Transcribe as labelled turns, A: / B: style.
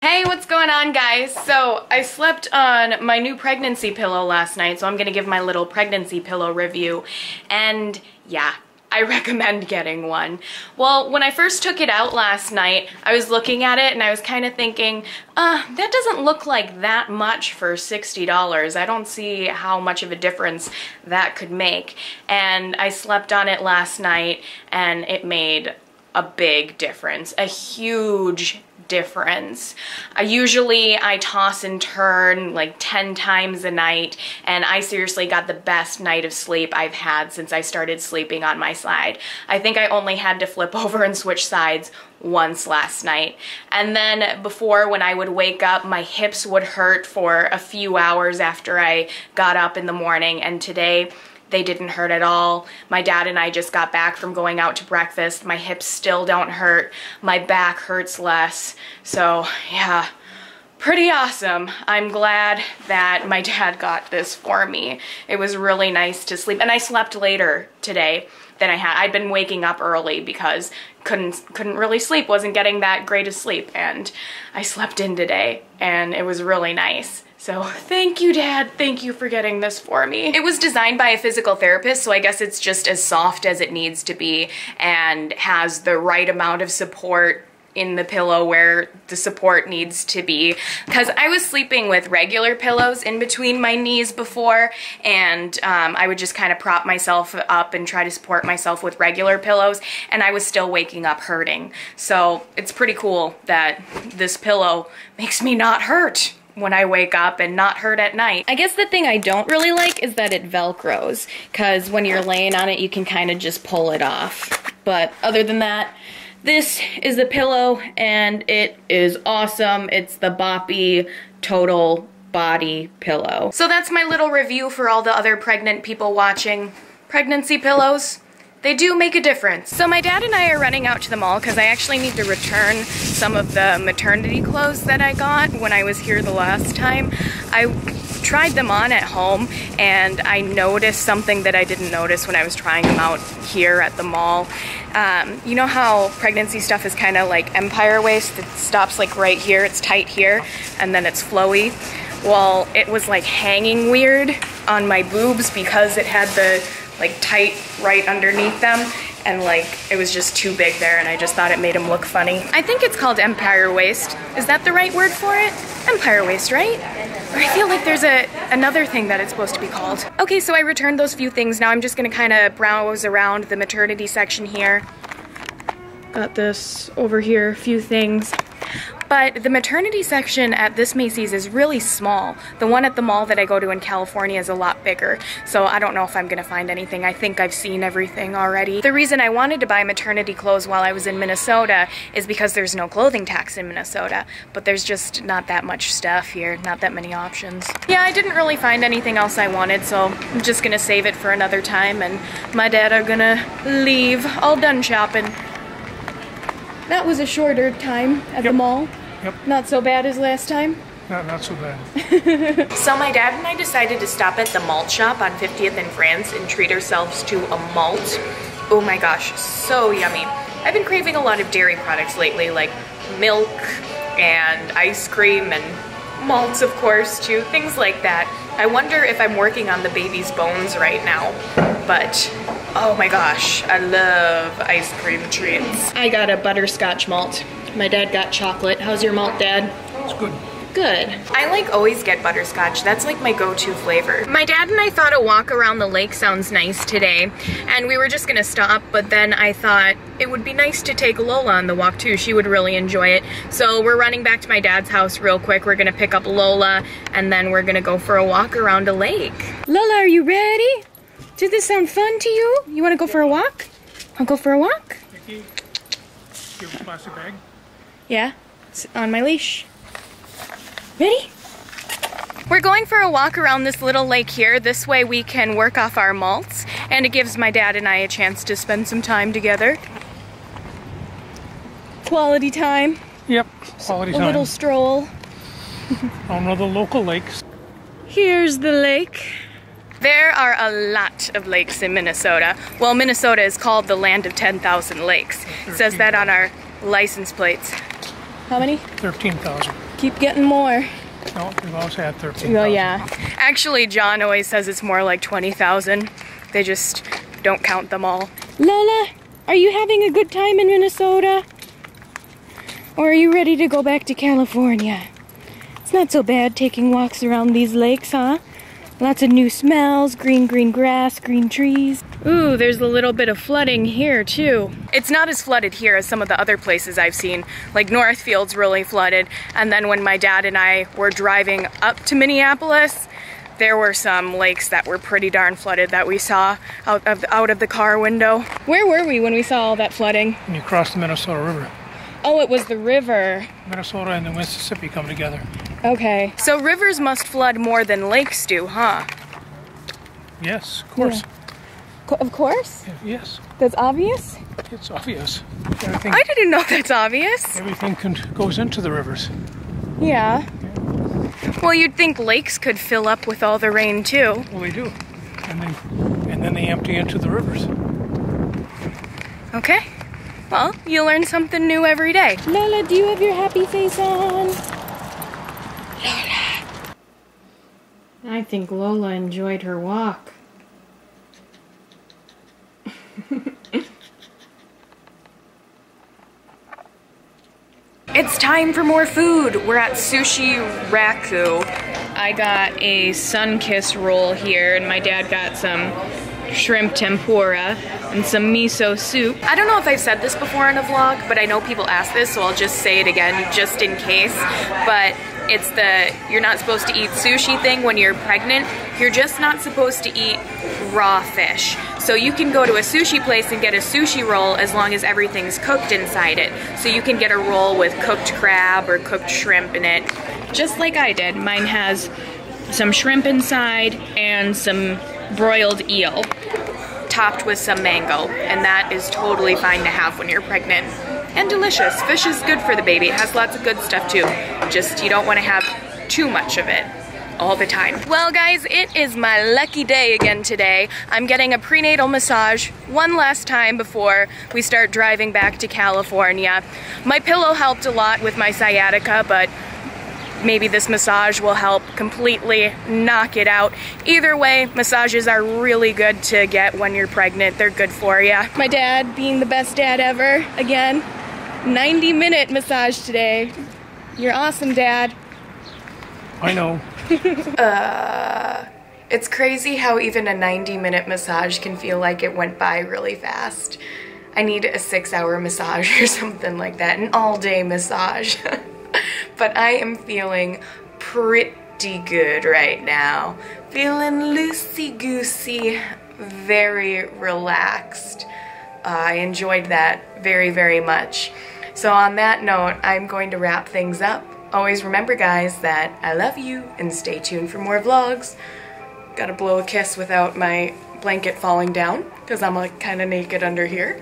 A: Hey, what's going on, guys? So I slept on my new pregnancy pillow last night, so I'm gonna give my little pregnancy pillow review. And yeah, I recommend getting one. Well, when I first took it out last night, I was looking at it and I was kind of thinking, that doesn't look like that much for $60. I don't see how much of a difference that could make. And I slept on it last night and it made a big difference, a huge difference. Usually I toss and turn like 10 times a night, and I seriously got the best night of sleep I've had since I started sleeping on my side. I think I only had to flip over and switch sides once last night. And then before, when I would wake up, my hips would hurt for a few hours after I got up in the morning, and today they didn't hurt at all. My dad and I just got back from going out to breakfast. My hips still don't hurt. My back hurts less. So yeah, pretty awesome. I'm glad that my dad got this for me. It was really nice to sleep. And I slept later today than I had. I'd been waking up early because couldn't really sleep, wasn't getting that great of sleep. And I slept in today and it was really nice. So thank you, Dad. Thank you for getting this for me. It was designed by a physical therapist, so I guess it's just as soft as it needs to be and has the right amount of support in the pillow where the support needs to be. Because I was sleeping with regular pillows in between my knees before, and I would just kind of prop myself up and try to support myself with regular pillows, and I was still waking up hurting. So it's pretty cool that this pillow makes me not hurt when I wake up and not hurt at night. I guess the thing I don't really like is that it Velcros, because when you're laying on it, you can kind of just pull it off. But other than that, this is the pillow and it is awesome. It's the Boppie Total Body Pillow. So that's my little review for all the other pregnant people watching. Pregnancy pillows, they do make a difference. So my dad and I are running out to the mall because I actually need to return some of the maternity clothes that I got when I was here the last time. I tried them on at home and I noticed something that I didn't notice when I was trying them out here at the mall. You know how pregnancy stuff is kind of like empire waist? It stops like right here, it's tight here, and then it's flowy. Well, it was like hanging weird on my boobs because it had the like tight right underneath them, and like it was just too big there, and I just thought it made them look funny. I think it's called empire waist. Is that the right word for it? Empire waist, right? Or I feel like there's another thing that it's supposed to be called. Okay, so I returned those few things. Now I'm just gonna kind of browse around the maternity section here. Got this over here, a few things. But the maternity section at this Macy's is really small. The one at the mall that I go to in California is a lot bigger, so I don't know if I'm gonna find anything. I think I've seen everything already. The reason I wanted to buy maternity clothes while I was in Minnesota is because there's no clothing tax in Minnesota, but there's just not that much stuff here, not that many options. Yeah, I didn't really find anything else I wanted, so I'm just gonna save it for another time, and my dad are gonna leave, all done shopping. That was a shorter time at the mall. Yep. Not so bad as last time.
B: Not so bad.
A: So my dad and I decided to stop at the malt shop on 50th and France and treat ourselves to a malt. Oh my gosh, so yummy. I've been craving a lot of dairy products lately, like milk and ice cream and malts, of course, too, things like that. I wonder if I'm working on the baby's bones right now, but oh my gosh, I love ice cream treats. I got a butterscotch malt. My dad got chocolate. How's your malt, Dad?
B: It's good.
A: Good. I like always get butterscotch. That's like my go-to flavor. My dad and I thought a walk around the lake sounds nice today, and we were just gonna stop, but then I thought it would be nice to take Lola on the walk too. She would really enjoy it. So we're running back to my dad's house real quick. We're gonna pick up Lola, and then we're gonna go for a walk around a lake. Lola, are you ready? Does this sound fun to you? You wanna go for a walk? I'll go for a walk?
B: Nikki, give a plastic bag.
A: Yeah, it's on my leash. Ready? We're going for a walk around this little lake here. This way we can work off our malts, and it gives my dad and I a chance to spend some time together. Quality time.
B: Yep, quality time.
A: A little stroll.
B: On one of the local lakes.
A: Here's the lake. There are a lot of lakes in Minnesota. Well, Minnesota is called the land of 10,000 lakes. It says that on our license plates. How many?
B: 13,000.
A: Keep getting more.
B: No, we've always had 13,000.
A: Oh yeah. Actually, John always says it's more like 20,000. They just don't count them all. Lola, are you having a good time in Minnesota? Or are you ready to go back to California? It's not so bad taking walks around these lakes, huh? Lots of new smells, green grass, green trees. Ooh, there's a little bit of flooding here too. It's not as flooded here as some of the other places I've seen. Like Northfield's really flooded. And then when my dad and I were driving up to Minneapolis, there were some lakes that were pretty darn flooded that we saw out of the car window. Where were we when we saw all that flooding?
B: When you cross the Minnesota River.
A: Oh, it was the river.
B: Minnesota and the Mississippi come together.
A: Okay. So rivers must flood more than lakes do, huh?
B: Yes, of course.
A: Yeah. Of course?
B: Yes.
A: That's obvious?
B: It's obvious.
A: I didn't know that's obvious.
B: Everything goes into the rivers.
A: Yeah. Well, you'd think lakes could fill up with all the rain too.
B: Well, they do. And then they empty into the rivers.
A: Okay. Well, you learn something new every day. Lola, do you have your happy face on? Lola. I think Lola enjoyed her walk. It's time for more food. We're at Sushi Raku. I got a sun-kissed roll here, and my dad got some shrimp tempura and some miso soup. I don't know if I've said this before in a vlog, but I know people ask this, so I'll just say it again just in case. But it's the you're not supposed to eat sushi thing when you're pregnant. You're just not supposed to eat raw fish. So you can go to a sushi place and get a sushi roll as long as everything's cooked inside it. So you can get a roll with cooked crab or cooked shrimp in it, just like I did. Mine has some shrimp inside and some broiled eel, topped with some mango, and that is totally fine to have when you're pregnant. And delicious. Fish is good for the baby. It has lots of good stuff too. Just you don't want to have too much of it all the time. Well guys, it is my lucky day again today. I'm getting a prenatal massage one last time before we start driving back to California. My pillow helped a lot with my sciatica, but maybe this massage will help completely knock it out. Either way, massages are really good to get when you're pregnant. They're good for you. My dad being the best dad ever, again. 90-minute massage today. You're awesome, Dad.
B: I know.
A: It's crazy how even a 90-minute massage can feel like it went by really fast. I need a 6-hour massage or something like that, an all-day massage. But I am feeling pretty good right now. Feeling loosey-goosey, very relaxed. I enjoyed that very, very much. So on that note, I'm going to wrap things up. Always remember, guys, that I love you, and stay tuned for more vlogs. Gotta blow a kiss without my blanket falling down, because I'm like kind of naked under here.